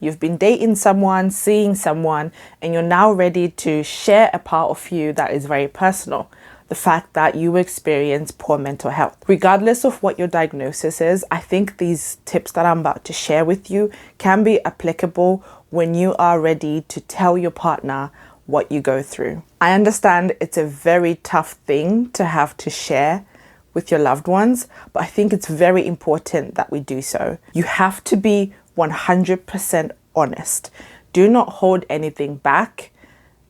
You've been dating someone, seeing someone, and you're now ready to share a part of you that is very personal. The fact that you experience poor mental health. Regardless of what your diagnosis is, I think these tips that I'm about to share with you can be applicable when you are ready to tell your partner what you go through. I understand it's a very tough thing to have to share with your loved ones, but I think it's very important that we do so. You have to be 100% honest. Do not hold anything back.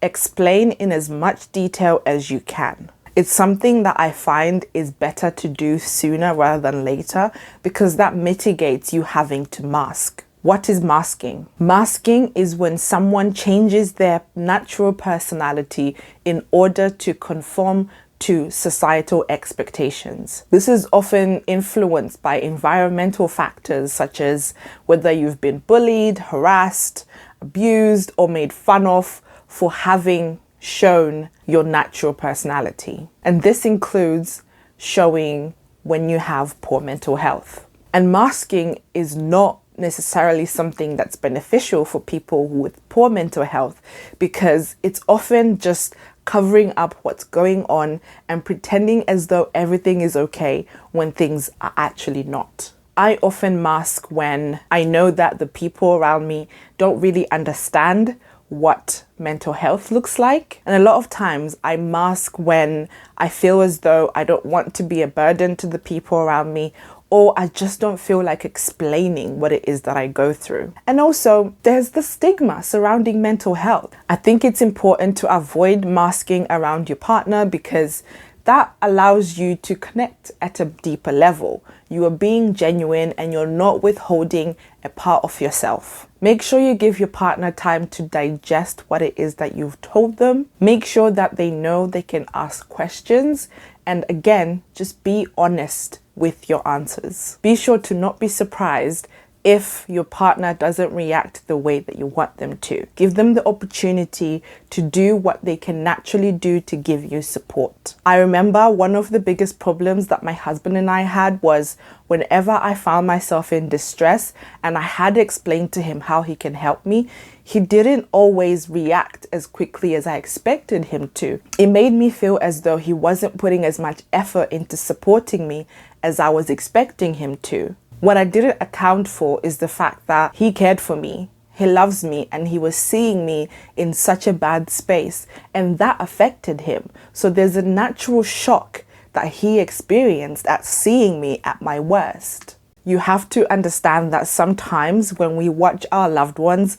Explain in as much detail as you can. It's something that I find is better to do sooner rather than later because that mitigates you having to mask. What is masking? Masking is when someone changes their natural personality in order to conform to societal expectations. This is often influenced by environmental factors such as whether you've been bullied, harassed, abused, or made fun of for having shown your natural personality. And this includes showing when you have poor mental health. And masking is not necessarily something that's beneficial for people with poor mental health because it's often just covering up what's going on and pretending as though everything is okay when things are actually not. I often mask when I know that the people around me don't really understand what mental health looks like. And a lot of times I mask when I feel as though I don't want to be a burden to the people around me, or I just don't feel like explaining what it is that I go through. And also, there's the stigma surrounding mental health. I think it's important to avoid masking around your partner because that allows you to connect at a deeper level. You are being genuine and you're not withholding a part of yourself. Make sure you give your partner time to digest what it is that you've told them. Make sure that they know they can ask questions. And again, just be honest with your answers. Be sure to not be surprised if your partner doesn't react the way that you want them to. Give them the opportunity to do what they can naturally do to give you support. I remember one of the biggest problems that my husband and I had was whenever I found myself in distress and I had explained to him how he can help me, he didn't always react as quickly as I expected him to. It made me feel as though he wasn't putting as much effort into supporting me as I was expecting him to. What I didn't account for is the fact that he cared for me, he loves me, and he was seeing me in such a bad space, and that affected him. So there's a natural shock that he experienced at seeing me at my worst. You have to understand that sometimes when we watch our loved ones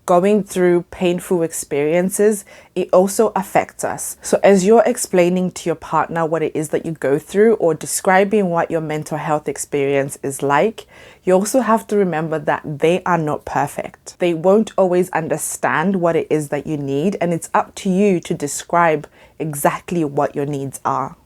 going through painful experiences, it also affects us. So as you're explaining to your partner what it is that you go through or describing what your mental health experience is like, you also have to remember that they are not perfect. They won't always understand what it is that you need, and it's up to you to describe exactly what your needs are.